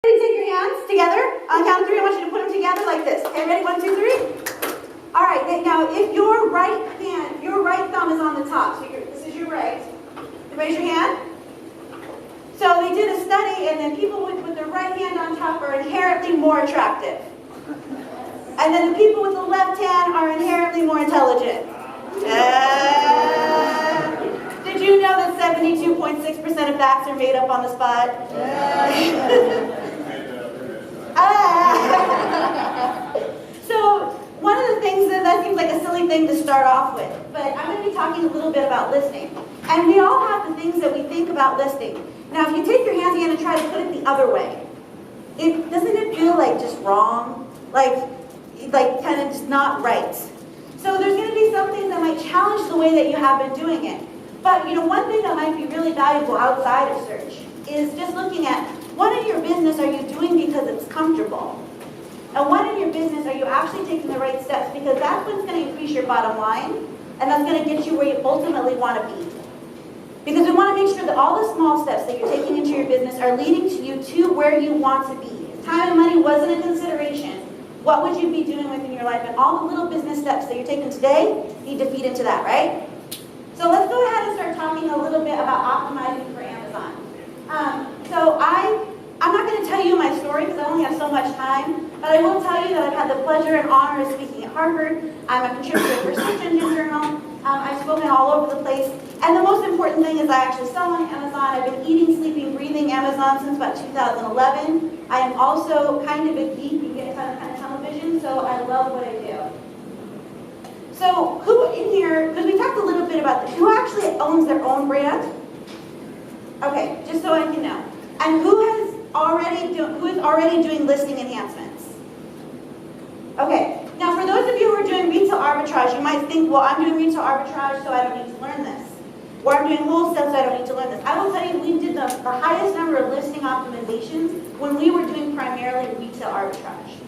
Take your hands together. On count of three, I want you to put them together like this. Okay, ready? 1, 2, 3. All right, now if your right thumb is on the top, so this is your right, raise your hand. So they did a study, and then people with their right hand on top are inherently more attractive. And then the people with the left hand are inherently more intelligent. Did you know that 72.6% of facts are made up on the spot? So one of the things that seems like a silly thing to start off with, but I'm going to be talking a little bit about listing. And we all have the things that we think about listing. Now, if you take your hands again and try to put it the other way, doesn't it feel like just wrong? Like kind of just not right. So there's going to be some things that might challenge the way that you have been doing it. But one thing that might be really valuable outside of search is just looking at what in your business are you doing because it's comfortable? And what in your business are you actually taking the right steps? Because that's what's going to increase your bottom line, and that's going to get you where you ultimately want to be. Because we want to make sure that all the small steps that you're taking into your business are leading to you to where you want to be. If time and money wasn't a consideration, what would you be doing within your life? And all the little business steps that you're taking today need to feed into that, right? So let's go ahead and start talking a little bit about optimizing for Amazon. I'm not going to tell you my story because I only have so much time, but I will tell you that I've had the pleasure and honor of speaking at Harvard. I'm a contributor for Search Engine Journal. I've spoken all over the place. And the most important thing is I actually sell on Amazon. I've been eating, sleeping, breathing Amazon since about 2011. I am also kind of a geek. You get kind of tunnel vision, so I love what I do. So who in here, because we talked a little bit about this, who actually owns their own brand? Okay, just so I can know. And who is already doing listing enhancements? Okay, now for those of you who are doing retail arbitrage, you might think, well, I'm doing retail arbitrage, so I don't need to learn this. Or I'm doing wholesale, so I don't need to learn this. I will tell you, we did the highest number of listing optimizations when we were doing primarily retail arbitrage.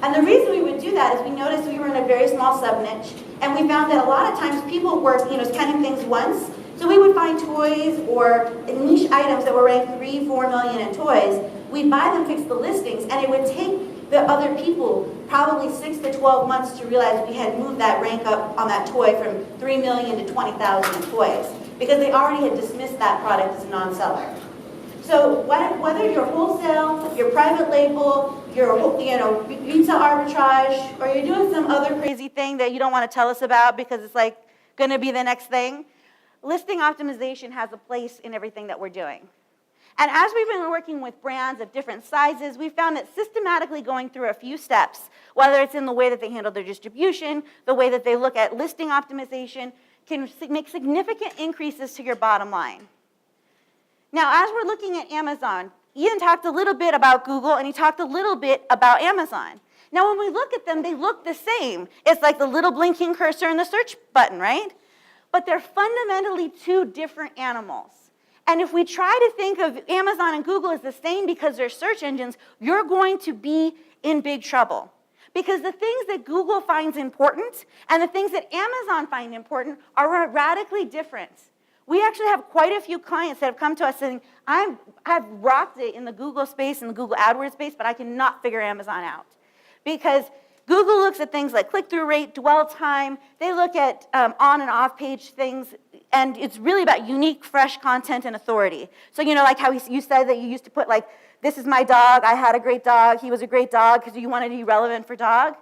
And the reason we would do that is we noticed we were in a very small sub-niche, and we found that a lot of times people were scanning things once. So we would find toys or niche items that were ranked 3, 4 million in toys. We'd buy them, fix the listings, and it would take the other people probably 6 to 12 months to realize we had moved that rank up on that toy from 3 million to 20,000 in toys, because they already had dismissed that product as a non-seller. So whether you're wholesale, you're private label, you're retail arbitrage, or you're doing some other crazy thing that you don't want to tell us about because it's like going to be the next thing, listing optimization has a place in everything that we're doing. And as we've been working with brands of different sizes, we found that systematically going through a few steps, whether it's in the way that they handle their distribution, the way that they look at listing optimization, can make significant increases to your bottom line. Now, as we're looking at Amazon, Ian talked a little bit about Google, and he talked a little bit about Amazon. Now, when we look at them, they look the same. It's like the little blinking cursor and the search button, right? But they're fundamentally two different animals. And if we try to think of Amazon and Google as the same because they're search engines, you're going to be in big trouble. Because the things that Google finds important and the things that Amazon find important are radically different. We actually have quite a few clients that have come to us saying, I've rocked it in the Google space and the Google AdWords space, but I cannot figure Amazon out. Because Google looks at things like click-through rate, dwell time. They look at on and off-page things, and it's really about unique, fresh content and authority. So like how you said that you used to put like, this is my dog, I had a great dog, he was a great dog, because you wanted to be relevant for dog.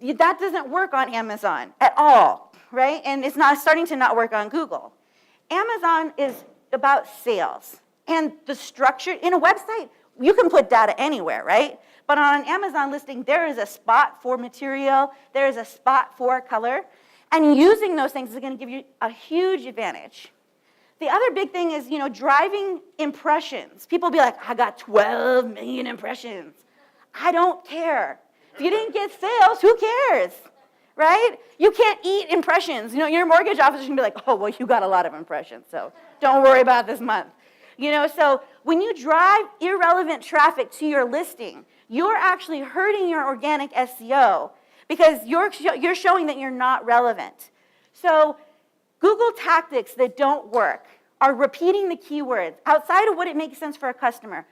That doesn't work on Amazon at all, right? And it's not starting to not work on Google. Amazon is about sales. And the structure, in a website, you can put data anywhere, right? But on an Amazon listing, there is a spot for material, there is a spot for color, and using those things is going to give you a huge advantage. The other big thing is, driving impressions. People will be like, I got 12 million impressions. I don't care. If you didn't get sales, who cares? Right? You can't eat impressions. Your mortgage officer can be like, oh, well, you got a lot of impressions, so don't worry about this month. So when you drive irrelevant traffic to your listing, you're actually hurting your organic SEO because you're showing that you're not relevant. So Google tactics that don't work are repeating the keywords outside of what it makes sense for a customer.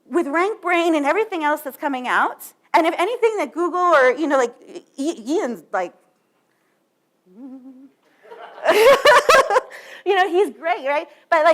with RankBrain and everything else that's coming out, and if anything that Google or, like Ian's like, he's great, right? But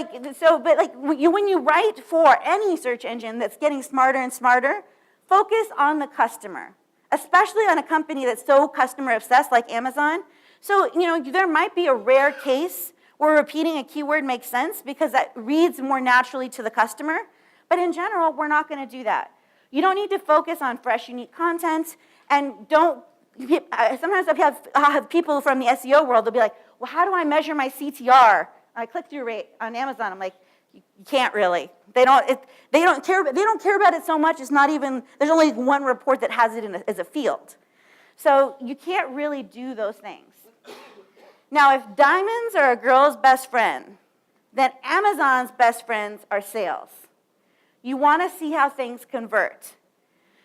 when you write for any search engine that's getting smarter and smarter, focus on the customer, especially on a company that's so customer obsessed like Amazon. So, there might be a rare case where repeating a keyword makes sense because that reads more naturally to the customer. But in general, we're not going to do that. You don't need to focus on fresh, unique content, and sometimes I'll have people from the SEO world, they'll be like, well, how do I measure my CTR, my click-through rate on Amazon? I'm like, you can't really. They don't care about it so much. It's not even, there's only one report that has it as a field. So you can't really do those things. Now, if diamonds are a girl's best friend, then Amazon's best friends are sales. You want to see how things convert.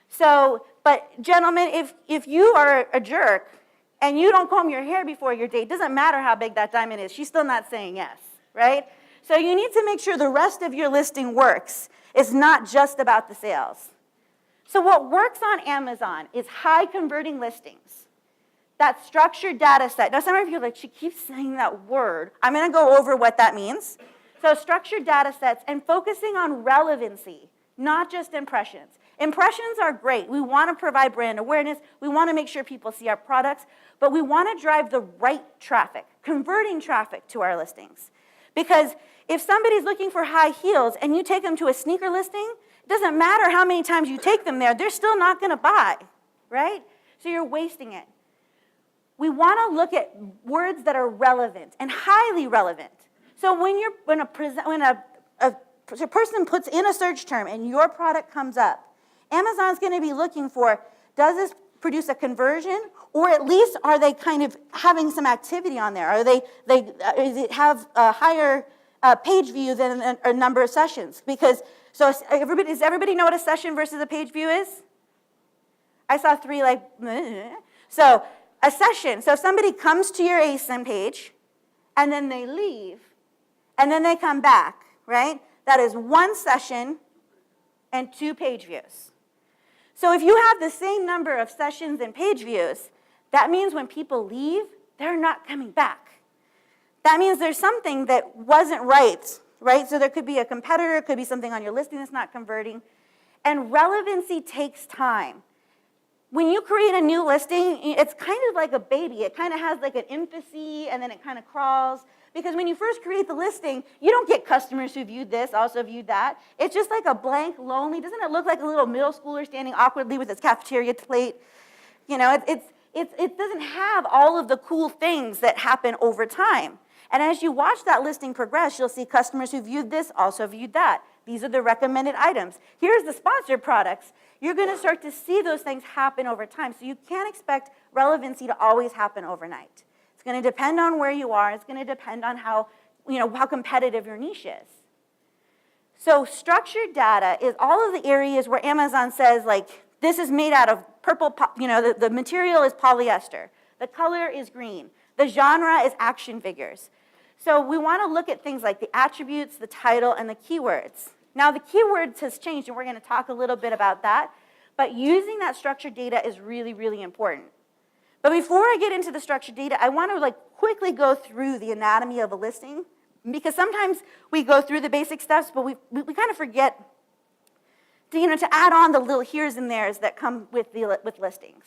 So, but gentlemen, if you are a jerk and you don't comb your hair before your date, doesn't matter how big that diamond is, she's still not saying yes, right? So you need to make sure the rest of your listing works. It's not just about the sales. So what works on Amazon is high converting listings. That structured data set. Now some of you are like, she keeps saying that word. I'm going to go over what that means. So structured data sets and focusing on relevancy, not just impressions. Impressions are great. We want to provide brand awareness. We want to make sure people see our products. But we want to drive the right traffic, converting traffic to our listings. Because if somebody's looking for high heels and you take them to a sneaker listing, it doesn't matter how many times you take them there, they're still not going to buy, right? So you're wasting it. We want to look at words that are relevant and highly relevant. So when a person puts in a search term and your product comes up, Amazon's going to be looking for, does this produce a conversion, or at least are they kind of having some activity on there? Does it have a higher page view than a number of sessions? Because, does everybody know what a session versus a page view is? I saw three like, so a session, so if somebody comes to your ASIN page, and then they leave, and then they come back, right? That is one session and 2 page views. So if you have the same number of sessions and page views, that means when people leave, they're not coming back. That means there's something that wasn't right? So there could be a competitor, it could be something on your listing that's not converting. And relevancy takes time. When you create a new listing, it's kind of like a baby. It kind of has like an infancy, and then it kind of crawls. Because when you first create the listing, you don't get customers who viewed this, also viewed that. It's just like a blank, lonely. Doesn't it look like a little middle schooler standing awkwardly with his cafeteria plate? It doesn't have all of the cool things that happen over time. And as you watch that listing progress, you'll see customers who viewed this, also viewed that. These are the recommended items. Here's the sponsored products. You're going to start to see those things happen over time. So you can't expect relevancy to always happen overnight. It's going to depend on where you are. It's going to depend on how competitive your niche is. So structured data is all of the areas where Amazon says, like, this is made out of purple, the material is polyester. The color is green. The genre is action figures. So we want to look at things like the attributes, the title, and the keywords. Now, the keywords has changed, and we're going to talk a little bit about that. But using that structured data is really, really important. But before I get into the structured data, I want to quickly go through the anatomy of a listing, because sometimes we go through the basic steps, but we kind of forget to add on the little here's and there's that come with listings.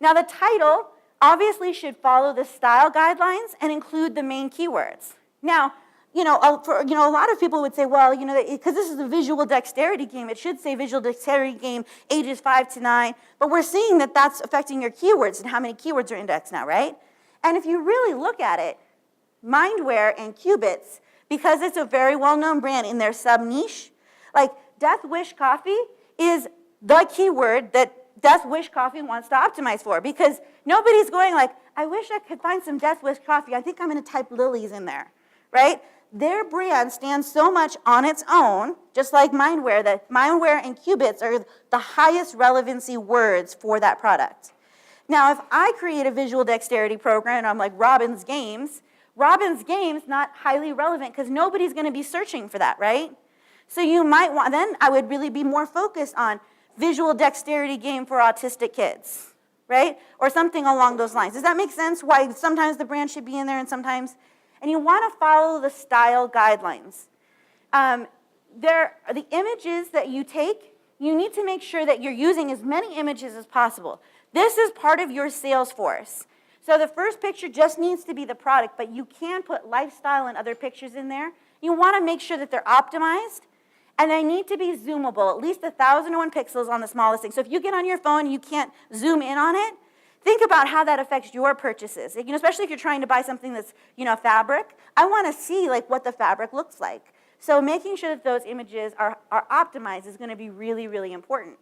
Now, the title obviously should follow the style guidelines and include the main keywords. Now, a lot of people would say, well, because this is a visual dexterity game, it should say visual dexterity game ages 5 to 9, but we're seeing that that's affecting your keywords and how many keywords are indexed now, right? And if you really look at it, Mindwear and Qubits, because it's a very well-known brand in their sub-niche, like Death Wish Coffee is the keyword that Death Wish Coffee wants to optimize for, because nobody's going like, I wish I could find some Death Wish Coffee. I think I'm going to type lilies in there, right? Their brand stands so much on its own, just like Mindwear, that Mindwear and Qubits are the highest relevancy words for that product. Now, if I create a visual dexterity program and I'm like Robyn's Games not highly relevant because nobody's going to be searching for that, right? So you might want, then I would really be more focused on visual dexterity game for autistic kids, right? Or something along those lines. Does that make sense? Why sometimes the brand should be in there and sometimes, and you want to follow the style guidelines. The images that you take, you need to make sure that you're using as many images as possible. This is part of your sales force. So the first picture just needs to be the product, but you can put lifestyle and other pictures in there. You want to make sure that they're optimized, and they need to be zoomable, at least 1,001 pixels on the smallest thing. So if you get on your phone and you can't zoom in on it, think about how that affects your purchases. Especially if you're trying to buy something that's, fabric. I want to see what the fabric looks like. So making sure that those images are optimized is going to be really, really important.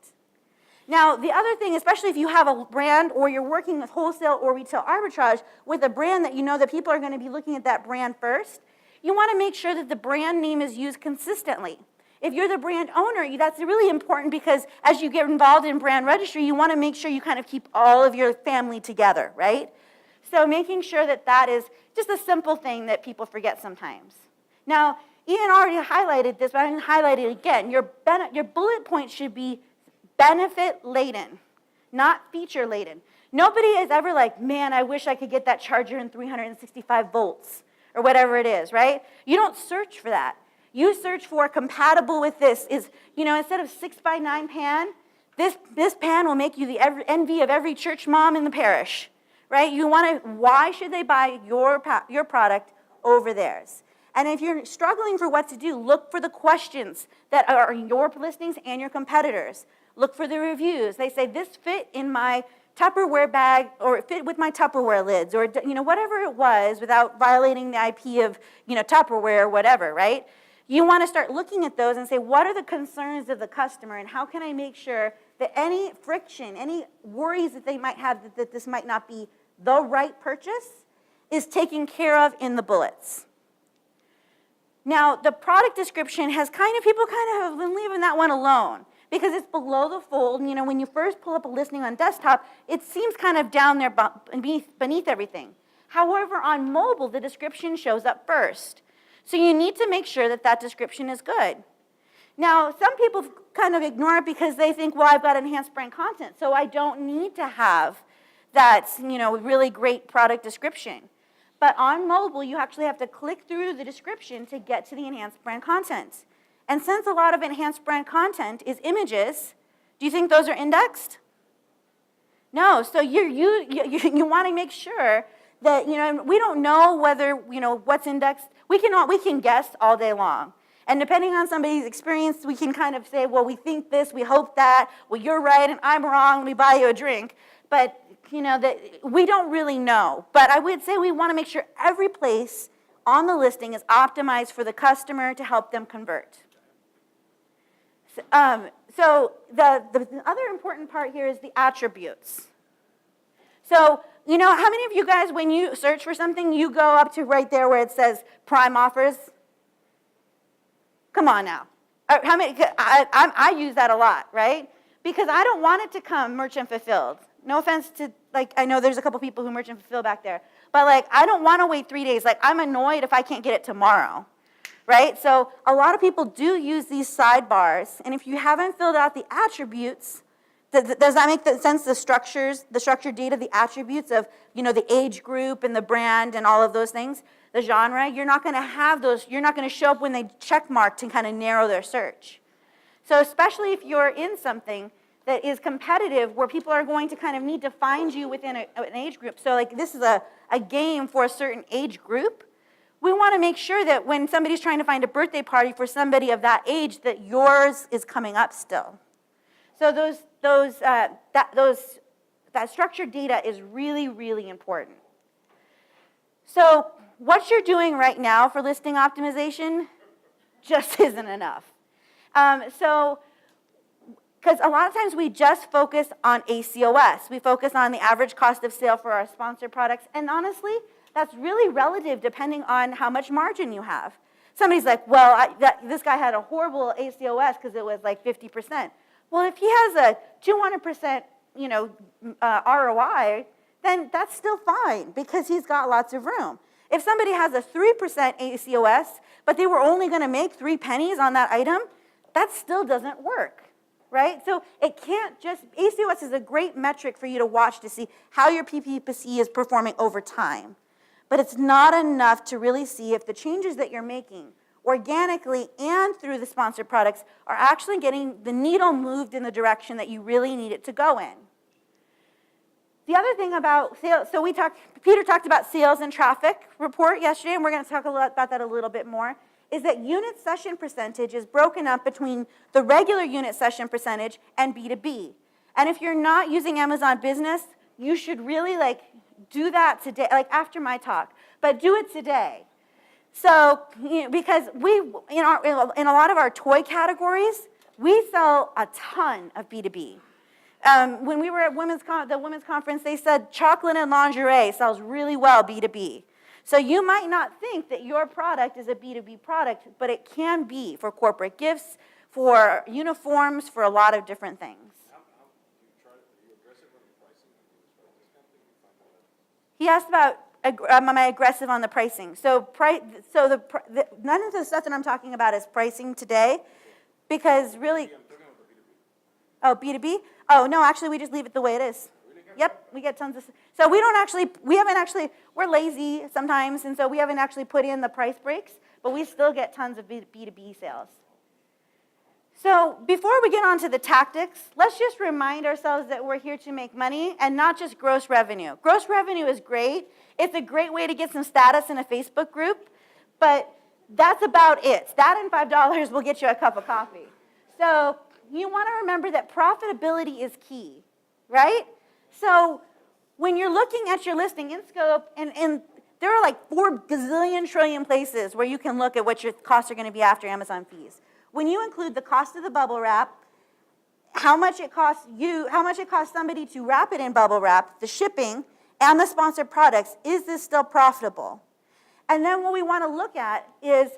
Now, the other thing, especially if you have a brand or you're working with wholesale or retail arbitrage with a brand that you know that people are going to be looking at that brand first, you want to make sure that the brand name is used consistently. If you're the brand owner, that's really important because as you get involved in brand registry, you want to make sure you kind of keep all of your family together, right? So making sure that that is just a simple thing that people forget sometimes. Now, Ian already highlighted this, but I'm going to highlight it again. Your bullet point should be benefit-laden, not feature-laden. Nobody is ever like, man, I wish I could get that charger in 365 volts, or whatever it is, right? You don't search for that. You search for compatible with this. Instead of 6x9 pan, this pan will make you the envy of every church mom in the parish, right? Why should they buy your product over theirs? And if you're struggling for what to do, look for the questions that are in your listings and your competitors. Look for the reviews. They say, this fit in my Tupperware bag, or it fit with my Tupperware lids, or whatever it was without violating the IP of Tupperware or whatever, right? You want to start looking at those and say, what are the concerns of the customer, and how can I make sure that any friction, any worries that they might have that this might not be the right purchase is taken care of in the bullets. Now, the product description people have been leaving that one alone because it's below the fold. When you first pull up a listing on desktop, it seems kind of down there beneath everything. However, on mobile, the description shows up first. So you need to make sure that that description is good. Now, some people kind of ignore it because they think, well, I've got enhanced brand content, so I don't need to have that, really great product description. But on mobile, you actually have to click through the description to get to the enhanced brand content. And since a lot of enhanced brand content is images, do you think those are indexed? No, so you want to make sure that, we don't know whether, what's indexed. We can guess all day long. And depending on somebody's experience, we can kind of say, well, we think this, we hope that, well, you're right and I'm wrong, we buy you a drink. But that we don't really know. But I would say we want to make sure every place on the listing is optimized for the customer to help them convert. So the other important part here is the attributes. So, how many of you guys, when you search for something, you go up to right there where it says Prime Offers? Come on now. How many? I use that a lot, right? Because I don't want it to come merchant fulfilled. No offense to, I know there's a couple people who merchant fulfill back there. But, I don't want to wait 3 days. I'm annoyed if I can't get it tomorrow, right? So a lot of people do use these sidebars. And if you haven't filled out the attributes, does that make sense? The structured data, the attributes of, the age group and the brand and all of those things, the genre, you're not going to have those. You're not going to show up when they check mark to kind of narrow their search. So especially if you're in something that is competitive where people are going to kind of need to find you within an age group. So this is a game for a certain age group. We want to make sure that when somebody's trying to find a birthday party for somebody of that age, that yours is coming up still. So that structured data is really, really important. So what you're doing right now for listing optimization just isn't enough. Because a lot of times we just focus on ACOS. We focus on the average cost of sale for our sponsored products. And honestly, that's really relative depending on how much margin you have. Somebody's like, well, this guy had a horrible ACOS because it was 50%. Well, if he has a 200% ROI, then that's still fine because he's got lots of room. If somebody has a 3% ACOS, but they were only going to make 3 pennies on that item, that still doesn't work, right? So it can't just, ACOS is a great metric for you to watch to see how your PPC is performing over time. But it's not enough to really see if the changes that you're making organically and through the sponsored products are actually getting the needle moved in the direction that you really need it to go in. The other thing about sales, so Peter talked about sales and traffic report yesterday, and we're going to talk about that a little bit more, is that unit session percentage is broken up between the regular unit session percentage and B2B. And if you're not using Amazon Business, you should really do that today, after my talk, but do it today. So, because in a lot of our toy categories, we sell a ton of B2B. When we were at the women's conference, they said chocolate and lingerie sells really well B2B. So you might not think that your product is a B2B product, but it can be for corporate gifts, for uniforms, for a lot of different things. He asked about, am I aggressive on the pricing? So, none of the stuff that I'm talking about is pricing today, because really, B2B? Oh, no, actually, we just leave it the way it is. Yep, we get tons of, so we're lazy sometimes, and so we haven't actually put in the price breaks, but we still get tons of B2B sales. So before we get on to the tactics, let's just remind ourselves that we're here to make money and not just gross revenue. Gross revenue is great. It's a great way to get some status in a Facebook group, but that's about it. That and $5 will get you a cup of coffee. So you want to remember that profitability is key, right? So when you're looking at your listing in scope, and there are 4 gazillion trillion places where you can look at what your costs are going to be after Amazon fees. When you include the cost of the bubble wrap, how much it costs somebody to wrap it in bubble wrap, the shipping, and the sponsored products, is this still profitable? And then what we want to look at is,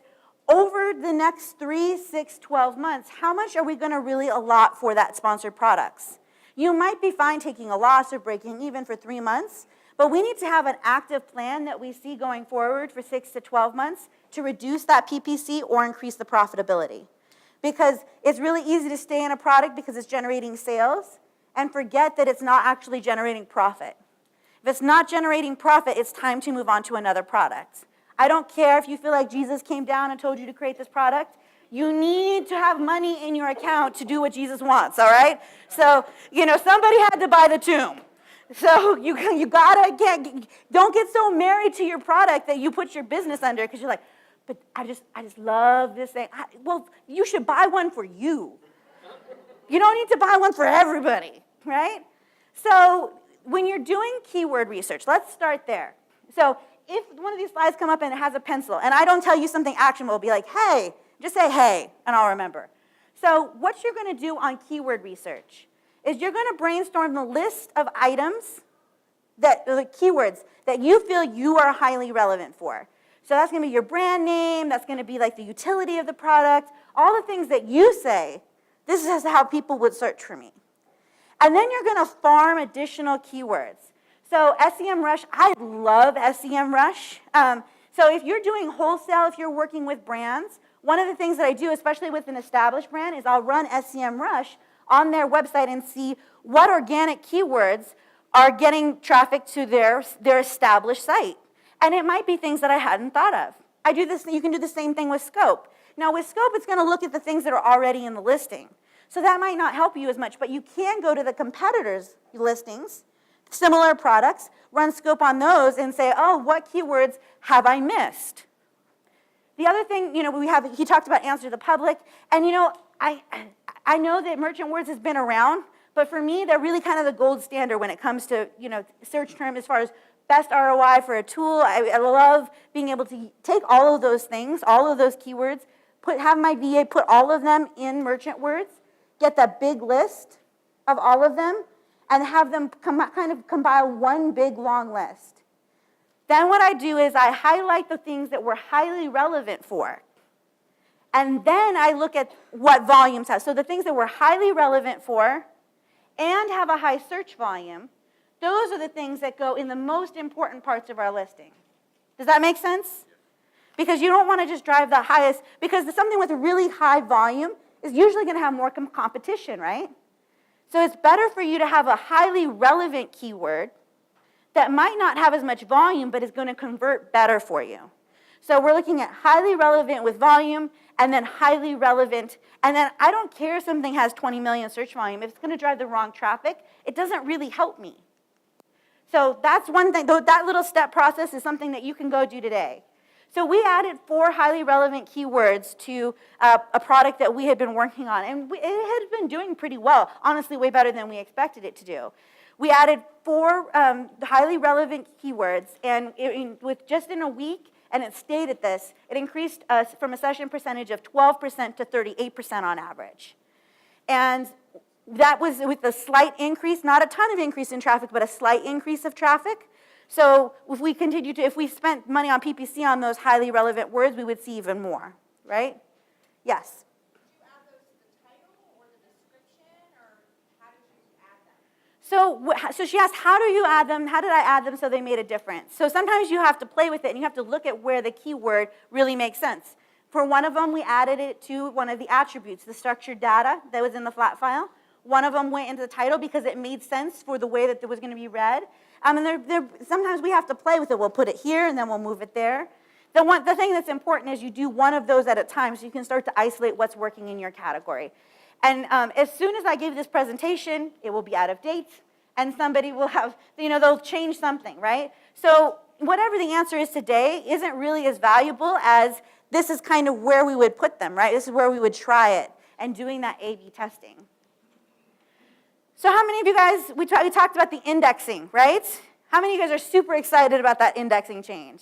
over the next 3, 6, 12 months, how much are we going to really allot for that sponsored products? You might be fine taking a loss or breaking even for 3 months, but we need to have an active plan that we see going forward for 6 to 12 months to reduce that PPC or increase the profitability. Because it's really easy to stay in a product because it's generating sales and forget that it's not actually generating profit. If it's not generating profit, it's time to move on to another product. I don't care if you feel like Jesus came down and told you to create this product. You need to have money in your account to do what Jesus wants, all right? So, somebody had to buy the tomb. So you don't get so married to your product that you put your business under, because you're like, but I just love this thing. Well, you should buy one for you. You don't need to buy one for everybody, right? So when you're doing keyword research, let's start there. So if one of these slides come up and it has a pencil, and I don't tell you something actionable, be like, hey, just say hey, and I'll remember. So what you're going to do on keyword research is you're going to brainstorm the list of items, the keywords that you feel you are highly relevant for. So that's going to be your brand name, that's going to be the utility of the product, all the things that you say, this is how people would search for me. And then you're going to farm additional keywords. So SEMrush, I love SEMrush. So if you're doing wholesale, if you're working with brands, one of the things that I do, especially with an established brand, is I'll run SEMrush on their website and see what organic keywords are getting traffic to their established site. And it might be things that I hadn't thought of. You can do the same thing with Scope. Now with Scope, it's going to look at the things that are already in the listing. So that might not help you as much, but you can go to the competitors' listings, similar products, run Scope on those and say, oh, what keywords have I missed? The other thing, he talked about answer to the public, and I know that merchant words has been around, but for me, they're really kind of the gold standard when it comes to, search term as far as best ROI for a tool. I love being able to take all of those things, all of those keywords, have my VA put all of them in merchant words, get that big list of all of them, and have them kind of compile one big long list. Then what I do is I highlight the things that we're highly relevant for. And then I look at what volumes have. So the things that we're highly relevant for and have a high search volume, those are the things that go in the most important parts of our listing. Does that make sense? Because you don't want to just drive the highest, because something with a really high volume is usually going to have more competition, right? So it's better for you to have a highly relevant keyword that might not have as much volume, but is going to convert better for you. So we're looking at highly relevant with volume, and then highly relevant, and then I don't care if something has 20 million search volume. If it's going to drive the wrong traffic, it doesn't really help me. So that's one thing. That little step process is something that you can go do today. So we added 4 highly relevant keywords to a product that we had been working on, and it had been doing pretty well, honestly way better than we expected it to do. We added 4 highly relevant keywords, and with just in a week, and it stayed at this, it increased us from a session percentage of 12% to 38% on average. And that was with a slight increase, not a ton of increase in traffic, but a slight increase of traffic. So if we spent money on PPC on those highly relevant words, we would see even more, right? Yes? Did you add those to the title or the description, or how did you add them? So she asked, how do you add them? How did I add them so they made a difference? So sometimes you have to play with it, and you have to look at where the keyword really makes sense. For one of them, we added it to one of the attributes, the structured data that was in the flat file. One of them went into the title because it made sense for the way that it was going to be read. And sometimes we have to play with it. We'll put it here, and then we'll move it there. The thing that's important is you do one of those at a time so you can start to isolate what's working in your category. And as soon as I give this presentation, it will be out of date, and somebody will have, they'll change something, right? So whatever the answer is today isn't really as valuable as this is kind of where we would put them, right? This is where we would try it, and doing that A/B testing. So how many of you guys, we talked about the indexing, right? How many of you guys are super excited about that indexing change?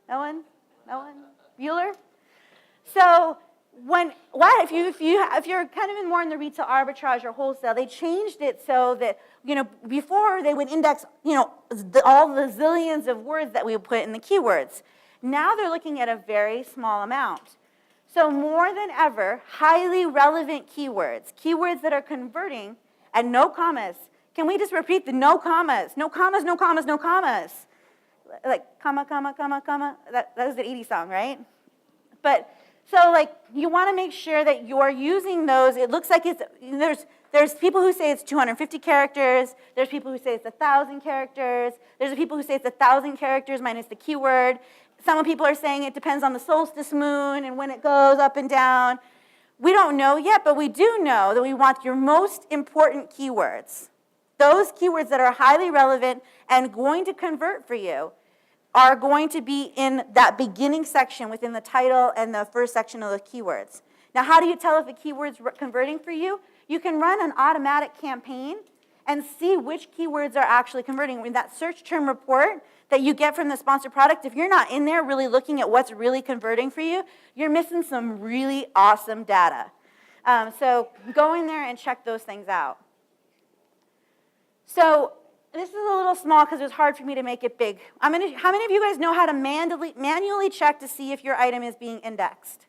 No one? No one? Bueller? So if you're kind of more in the retail arbitrage or wholesale, they changed it so that, before they would index, all the zillions of words that we would put in the keywords. Now they're looking at a very small amount. So more than ever, highly relevant keywords that are converting, and no commas. Can we just repeat the no commas? No commas, no commas, no commas. Like, comma, comma, comma, comma. That was the 80s song, right? But, so you want to make sure that you're using those. It looks like there's people who say it's 250 characters. There's people who say it's 1,000 characters. There's people who say it's 1,000 characters minus the keyword. Some people are saying it depends on the solstice moon and when it goes up and down. We don't know yet, but we do know that we want your most important keywords. Those keywords that are highly relevant and going to convert for you are going to be in that beginning section within the title and the first section of the keywords. Now, how do you tell if a keyword's converting for you? You can run an automatic campaign and see which keywords are actually converting. In that search term report that you get from the sponsored product, if you're not in there really looking at what's really converting for you, you're missing some really awesome data. So go in there and check those things out. So this is a little small because it was hard for me to make it big. How many of you guys know how to manually check to see if your item is being indexed?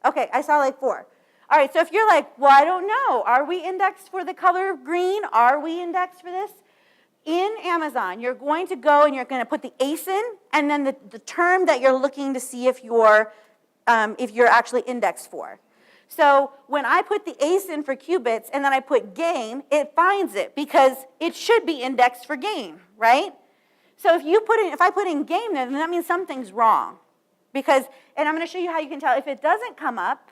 Okay, I saw 4. All right, so if you're like, well, I don't know. Are we indexed for the color green? Are we indexed for this? In Amazon, you're going to go and you're going to put the ASIN and then the term that you're looking to see if you're actually indexed for. So when I put the ASIN for qubits and then I put game, it finds it because it should be indexed for game, right? So if I put in game there, then that means something's wrong. And I'm going to show you how you can tell. If it doesn't come up,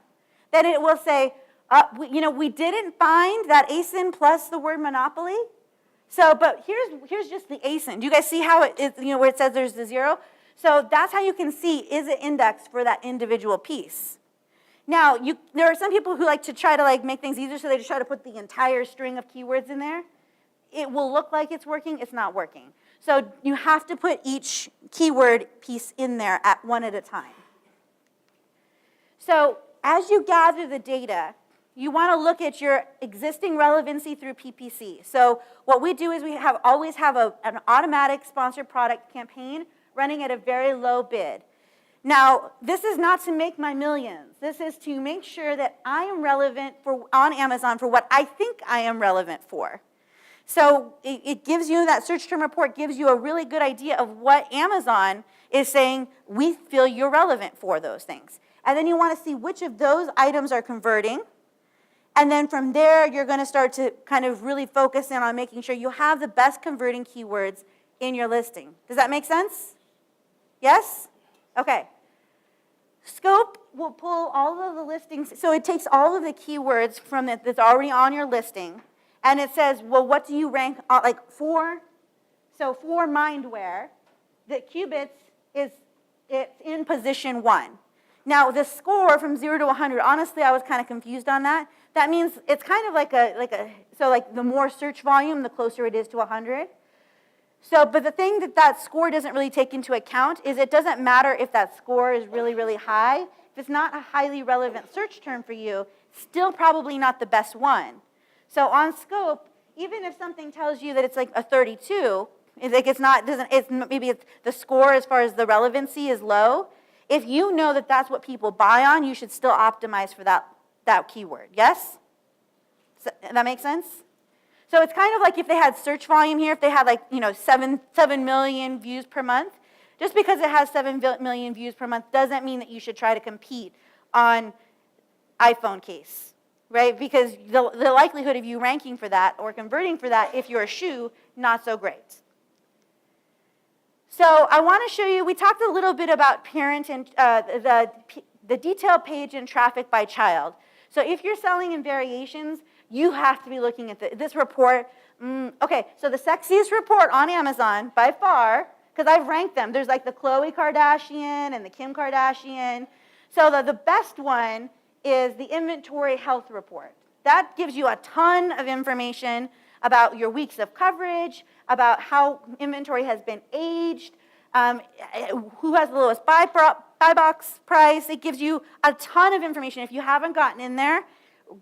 then it will say, we didn't find that ASIN plus the word monopoly. So, but here's just the ASIN. Do you guys see how it is, where it says there's the 0? So that's how you can see, is it indexed for that individual piece? Now, there are some people who like to try to make things easier, so they just try to put the entire string of keywords in there. It will look like it's working, it's not working. So you have to put each keyword piece in there one at a time. So as you gather the data, you want to look at your existing relevancy through PPC. So what we do is we always have an automatic sponsored product campaign running at a very low bid. Now, this is not to make my millions. This is to make sure that I am relevant on Amazon for what I think I am relevant for. So it gives you, that search term report gives you a really good idea of what Amazon is saying we feel you're relevant for those things. And then you want to see which of those items are converting. And then from there, you're going to start to kind of really focus in on making sure you have the best converting keywords in your listing. Does that make sense? Yes? Okay. Scope will pull all of the listings. So it takes all of the keywords from it that's already on your listing. And it says, well, what do you rank on, like for? So for mindwear, the qubits it's in position 1. Now the score from 0 to 100, honestly, I was kind of confused on that. That means it's kind of like like the more search volume, the closer it is to 100. So, but the thing that score doesn't really take into account is it doesn't matter if that score is really, really high. If it's not a highly relevant search term for you, still probably not the best one. So on scope, even if something tells you that it's like a 32, maybe the score as far as the relevancy is low, if you know that that's what people buy on, you should still optimize for that keyword. Yes? Does that make sense? So it's kind of like if they had search volume here, if they had 7 million views per month, just because it has 7 million views per month doesn't mean that you should try to compete on iPhone case, right? Because the likelihood of you ranking for that or converting for that, if you're a shoe, not so great. So I want to show you, we talked a little bit about parent and the detailed page and traffic by child. So if you're selling in variations, you have to be looking at this report. Okay, so the sexiest report on Amazon by far, because I've ranked them. There's like the Khloe Kardashian and the Kim Kardashian. So the best one is the inventory health report. That gives you a ton of information about your weeks of coverage, about how inventory has been aged, who has the lowest buy box price. It gives you a ton of information. If you haven't gotten in there,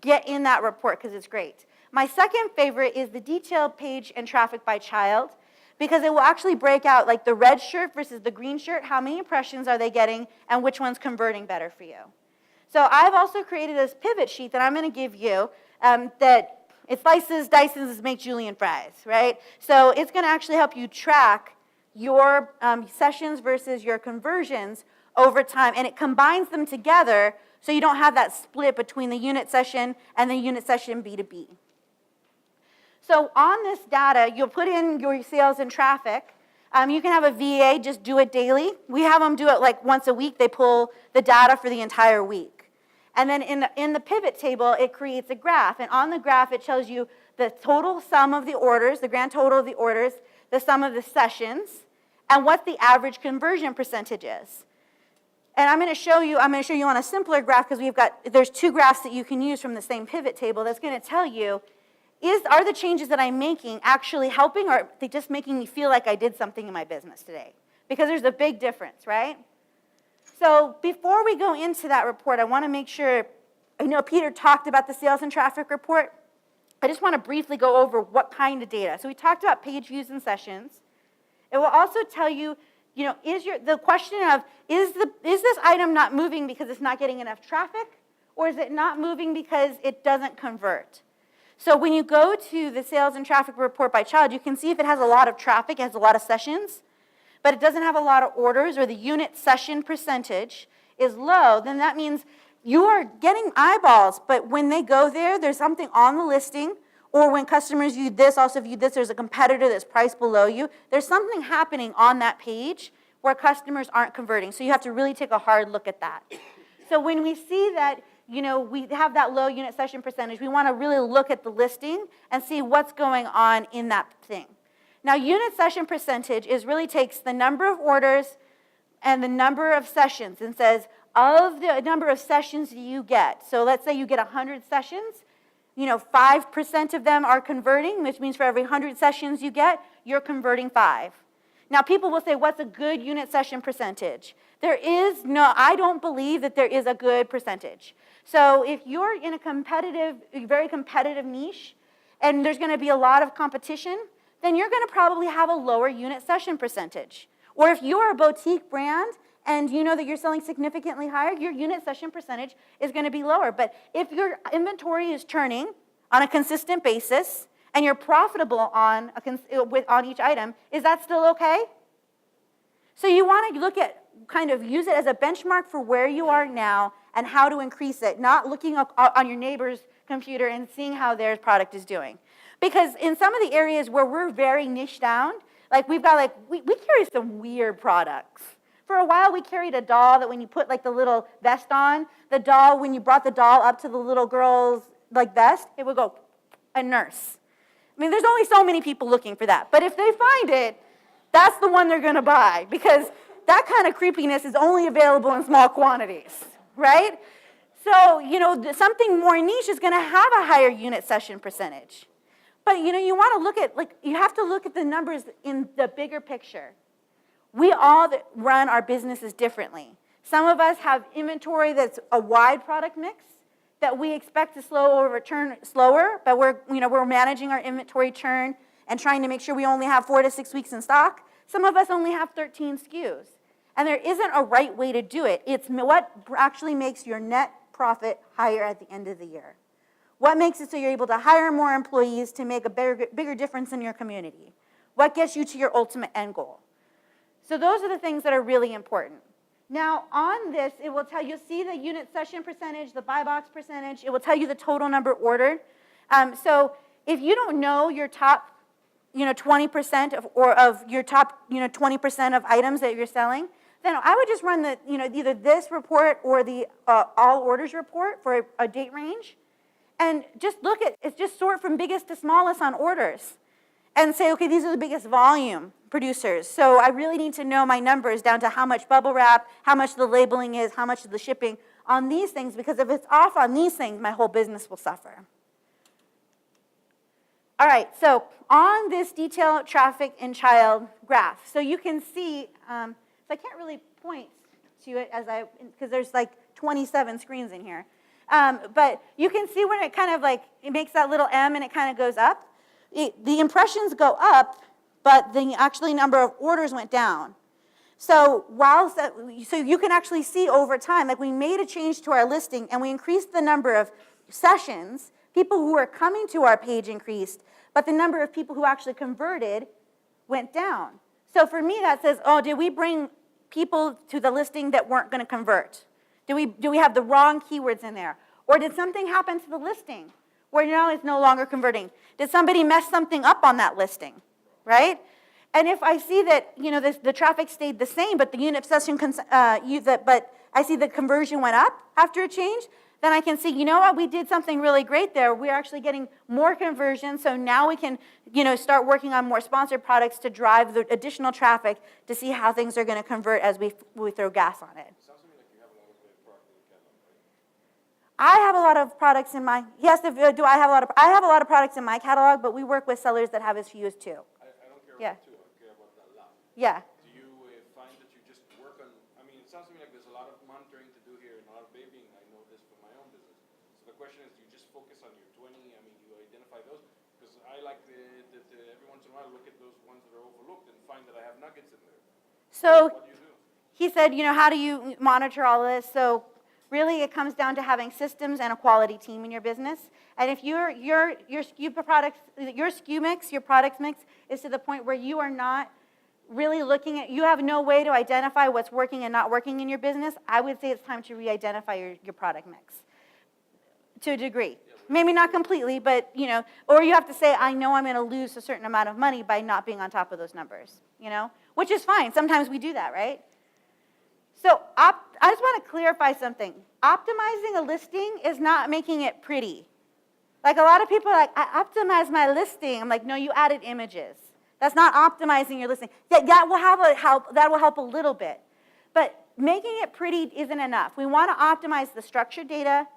get in that report because it's great. My second favorite is the detailed page and traffic by child, because it will actually break out like the red shirt versus the green shirt, how many impressions are they getting, and which one's converting better for you. So I've also created this pivot sheet that I'm going to give you that it slices, dices, make julienne fries, right? So it's going to actually help you track your sessions versus your conversions over time, and it combines them together so you don't have that split between the unit session and the unit session B2B. So on this data, you'll put in your sales and traffic. You can have a VA just do it daily. We have them do it like once a week. They pull the data for the entire week. And then in the pivot table, it creates a graph. And on the graph, it tells you the total sum of the orders, the grand total of the orders, the sum of the sessions, and what the average conversion percentage is. And I'm going to show you on a simpler graph because there's 2 graphs that you can use from the same pivot table that's going to tell you, are the changes that I'm making actually helping, or are they just making me feel like I did something in my business today? Because there's a big difference, right? So before we go into that report, I want to make sure, I know Peter talked about the sales and traffic report. I just want to briefly go over what kind of data. So we talked about page views and sessions. It will also tell you, the question of, is this item not moving because it's not getting enough traffic, or is it not moving because it doesn't convert? So when you go to the sales and traffic report by child, you can see if it has a lot of traffic, it has a lot of sessions, but it doesn't have a lot of orders, or the unit session percentage is low, then that means you are getting eyeballs, but when they go there, there's something on the listing, or when customers view this, also view this, there's a competitor that's priced below you. There's something happening on that page where customers aren't converting. So you have to really take a hard look at that. So when we see that, we have that low unit session percentage, we want to really look at the listing and see what's going on in that thing. Now, unit session percentage really takes the number of orders and the number of sessions and says, of the number of sessions you get, so let's say you get 100 sessions, 5% of them are converting, which means for every 100 sessions you get, you're converting 5. Now, people will say, what's a good unit session percentage? I don't believe that there is a good percentage. So if you're in a very competitive niche, and there's going to be a lot of competition, then you're going to probably have a lower unit session percentage. Or if you're a boutique brand and you know that you're selling significantly higher, your unit session percentage is going to be lower. But if your inventory is turning on a consistent basis and you're profitable on each item, is that still okay? So you want to look at kind of use it as a benchmark for where you are now and how to increase it, not looking up on your neighbor's computer and seeing how their product is doing. Because in some of the areas where we're very niche down, like we've got like, we carry some weird products. For a while, we carried a doll that when you put like the little vest on, the doll, when you brought the doll up to the little girl's like vest, it would go, a nurse. I mean, there's only so many people looking for that. But if they find it, that's the one they're going to buy, because that kind of creepiness is only available in small quantities, right? So, you know, something more niche is going to have a higher unit session percentage. But, you know, you want to look at, like, you have to look at the numbers in the bigger picture. We all run our businesses differently. Some of us have inventory that's a wide product mix that we expect to turn slower, but we're managing our inventory churn and trying to make sure we only have 4 to 6 weeks in stock. Some of us only have 13 SKUs. And there isn't a right way to do it. It's what actually makes your net profit higher at the end of the year. What makes it so you're able to hire more employees to make a bigger difference in your community? What gets you to your ultimate end goal? So those are the things that are really important. Now, on this, it will tell you, see the unit session percentage, the buy box percentage. It will tell you the total number ordered. So if you don't know your top 20% of your top 20% of items that you're selling, then I would just run the either this report or the all orders report for a date range, and just just sort from biggest to smallest on orders, and say, okay, these are the biggest volume producers. So I really need to know my numbers down to how much bubble wrap, how much the labeling is, how much of the shipping on these things, because if it's off on these things, my whole business will suffer. All right, so on this detail, traffic, and child graph, so you can see, so I can't really point to it because there's like 27 screens in here. But you can see when it kind of like, it makes that little M and it kind of goes up. The impressions go up, but the actually number of orders went down. So so you can actually see over time, like we made a change to our listing and we increased the number of sessions. People who are coming to our page increased, but the number of people who actually converted went down. So for me, that says, oh, did we bring people to the listing that weren't going to convert? Do we have the wrong keywords in there? Or did something happen to the listing where now it's no longer converting? Did somebody mess something up on that listing, right? And if I see that the traffic stayed the same, but the unit session, but I see the conversion went up after a change, then I can see, you know what, we did something really great there. We're actually getting more conversion, so now we can, start working on more sponsored products to drive the additional traffic to see how things are going to convert as we throw gas on it. Sounds to me like you have a lot of great product in the catalog, right? I have a lot of products in my, yes, I have a lot of products in my catalog, but we work with sellers that have as few as 2. I don't care Yeah. about 2, I care about a lot. Yeah. Do you find that you just work on, it sounds to me like there's a lot of monitoring to do here and a lot of babying. I know this from my own business. So the question is, do you just focus on your 20? You identify those? Because I like every once in a while look at those ones that are overlooked and find that I have nuggets in there. So What do you do? he said, how do you monitor all this? So really it comes down to having systems and a quality team in your business. And if your SKU products, your SKU mix, your product mix is to the point where you are not really looking at, you have no way to identify what's working and not working in your business, I would say it's time to re-identify your product mix to a degree. Maybe not completely, but, or you have to say, I know I'm going to lose a certain amount of money by not being on top of those numbers, which is fine. Sometimes we do that, right? So I just want to clarify something. Optimizing a listing is not making it pretty. Like a lot of people are like, I optimized my listing. I'm like, no, you added images. That's not optimizing your listing. That will help a little bit. But making it pretty isn't enough. We want to optimize the structured data,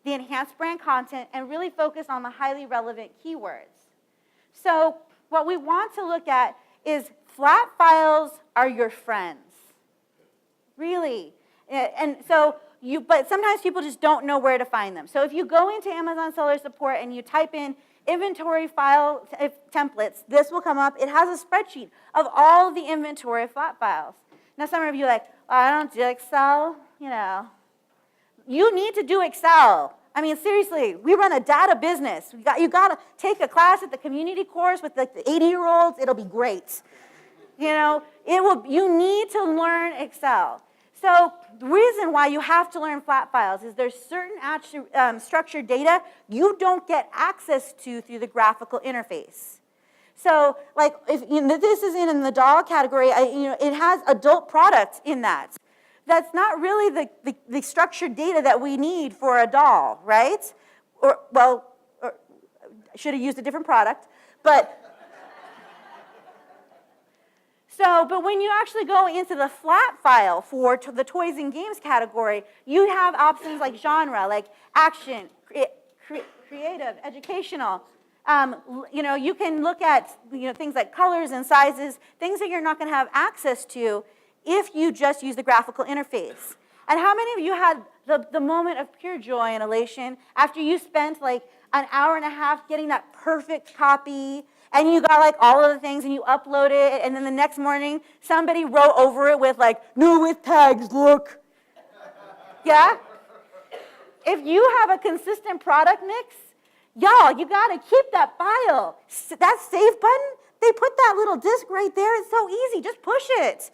the enhanced brand content, and really focus on the highly relevant keywords. So what we want to look at is flat files are your friends. Really. And so but sometimes people just don't know where to find them. So if you go into Amazon Seller Support and you type in inventory file templates, this will come up. It has a spreadsheet of all the inventory flat files. Now some of you are like, oh, I don't do Excel, You need to do Excel. Seriously, we run a data business. You got to take a class at the community course with like the 80-year-olds. It'll be great. You need to learn Excel. So the reason why you have to learn flat files is there's certain structured data you don't get access to through the graphical interface. So, like, if this is in the doll category, it has adult products in that. That's not really the structured data that we need for a doll, right? Or I should have used a different product, but but when you actually go into the flat file for the toys and games category, you have options like genre, like action, creative, educational. You can look at things like colors and sizes, things that you're not going to have access to if you just use the graphical interface. And how many of you had the moment of pure joy and elation after you spent like an hour and a half getting that perfect copy, and you got like all of the things and you upload it, and then the next morning somebody wrote over it with like, "No, with tags, look." Yeah? If you have a consistent product mix, y'all, you got to keep that file. That save button, they put that little disk right there. It's so easy. Just push it.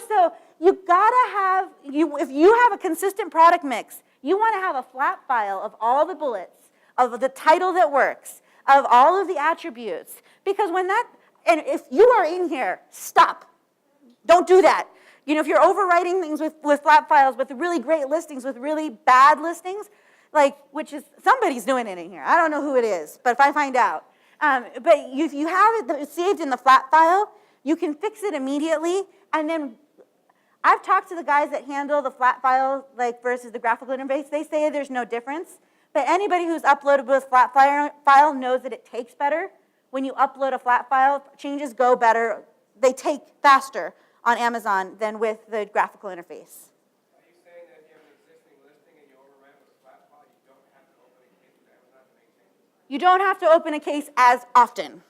So you got to have, if you have a consistent product mix, you want to have a flat file of all the bullets, of the title that works, of all of the attributes. Because and if you are in here, stop. Don't do that. If you're overwriting things with flat files, with really great listings, with really bad listings, which is, somebody's doing it in here. I don't know who it is, but if I find out. But if you have it saved in the flat file, you can fix it immediately. And then I've talked to the guys that handle the flat file versus the graphical interface. They say there's no difference. But anybody who's uploaded with flat file knows that it takes better. When you upload a flat file, changes go better. They take faster on Amazon than with the graphical interface. Are you saying that if you have an existing listing and you overran with a flat file, you don't have to open a case with Amazon to make changes? You don't have to open a case as often.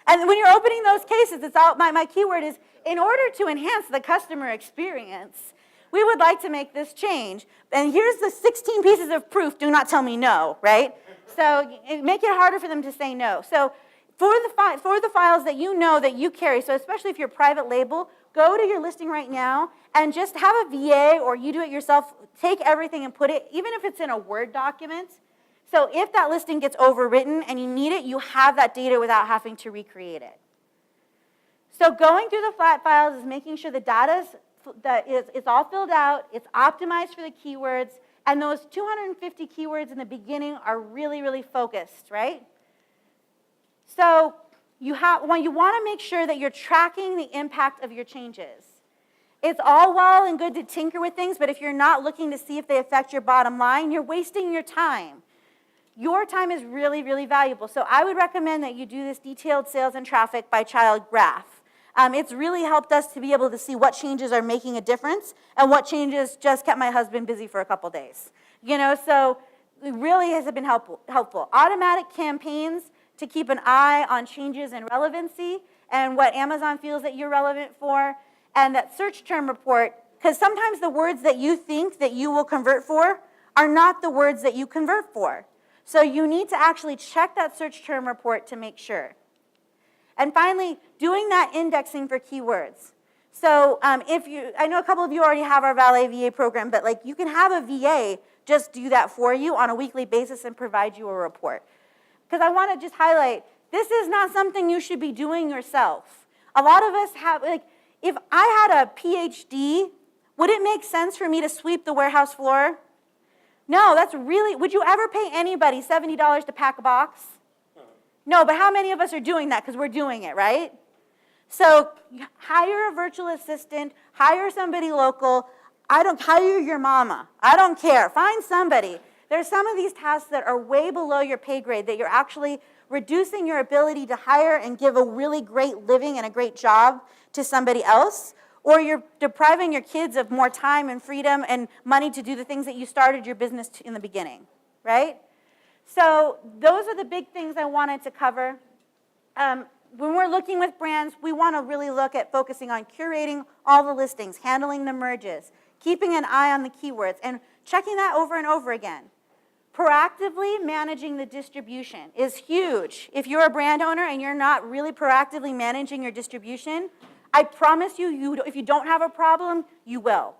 And when you're opening those cases, it's all, my keyword is, in order to enhance the customer experience, we would like to make this change. And here's the 16 pieces of proof, do not tell me no, right? So make it harder for them to say no. So for the files that you know that you carry, so especially if you're private label, go to your listing right now and just have a VA or you do it yourself, take everything and put it, even if it's in a Word document. So if that listing gets overwritten and you need it, you have that data without having to recreate it. So going through the flat files is making sure the data it's all filled out, it's optimized for the keywords, and those 250 keywords in the beginning are really, really focused, right? So you want to make sure that you're tracking the impact of your changes. It's all well and good to tinker with things, but if you're not looking to see if they affect your bottom line, you're wasting your time. Your time is really, really valuable. So I would recommend that you do this detailed sales and traffic by child graph. It's really helped us to be able to see what changes are making a difference and what changes just kept my husband busy for a couple days. So it really has been helpful. Automatic campaigns to keep an eye on changes in relevancy and what Amazon feels that you're relevant for, and that search term report, because sometimes the words that you think that you will convert for are not the words that you convert for. So you need to actually check that search term report to make sure. And finally, doing that indexing for keywords. So I know a couple of you already have our Valet VA program, but you can have a VA just do that for you on a weekly basis and provide you a report. Because I want to just highlight, this is not something you should be doing yourself. A lot of us have, if I had a PhD, would it make sense for me to sweep the warehouse floor? No, would you ever pay anybody $70 to pack a box? No, but how many of us are doing that because we're doing it, right? So hire a virtual assistant, hire somebody local. Hire your mama. I don't care. Find somebody. There's some of these tasks that are way below your pay grade that you're actually reducing your ability to hire and give a really great living and a great job to somebody else, or you're depriving your kids of more time and freedom and money to do the things that you started your business in the beginning, right? So those are the big things I wanted to cover. When we're looking with brands, we want to really look at focusing on curating all the listings, handling the merges, keeping an eye on the keywords, and checking that over and over again. Proactively managing the distribution is huge. If you're a brand owner and you're not really proactively managing your distribution, I promise you, if you don't have a problem, you will.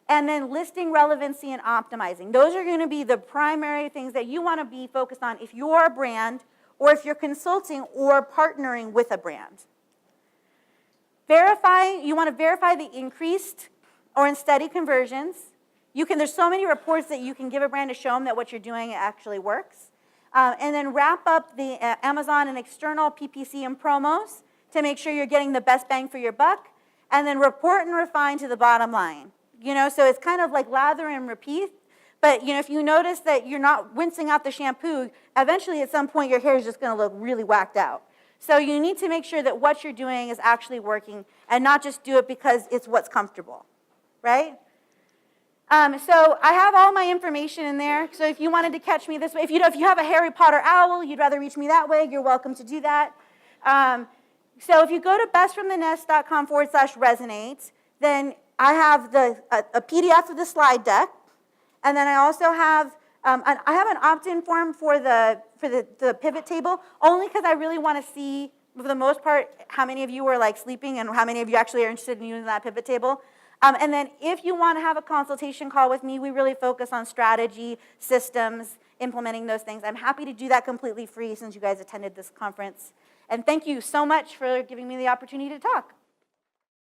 And then listing relevancy and optimizing. Those are going to be the primary things that you want to be focused on if you're a brand or if you're consulting or partnering with a brand. You want to verify the increased or in steady conversions. There's so many reports that you can give a brand to show them that what you're doing actually works. And then wrap up the Amazon and external PPC and promos to make sure you're getting the best bang for your buck. And then report and refine to the bottom line. So it's kind of like lather and repeat. But, if you notice that you're not rinsing out the shampoo, eventually at some point your hair is just going to look really whacked out. So you need to make sure that what you're doing is actually working and not just do it because it's what's comfortable, right? So I have all my information in there. So if you wanted to catch me this way, if you have a Harry Potter owl, you'd rather reach me that way, you're welcome to do that. So if you go to bestfromthenest.com/resonate, then I have a PDF of the slide deck, and then I also have I have an opt-in form for the pivot table, only because I really want to see, for the most part, how many of you are like sleeping and how many of you actually are interested in using that pivot table. And then if you want to have a consultation call with me, we really focus on strategy, systems, implementing those things. I'm happy to do that completely free since you guys attended this conference. And thank you so much for giving me the opportunity to talk.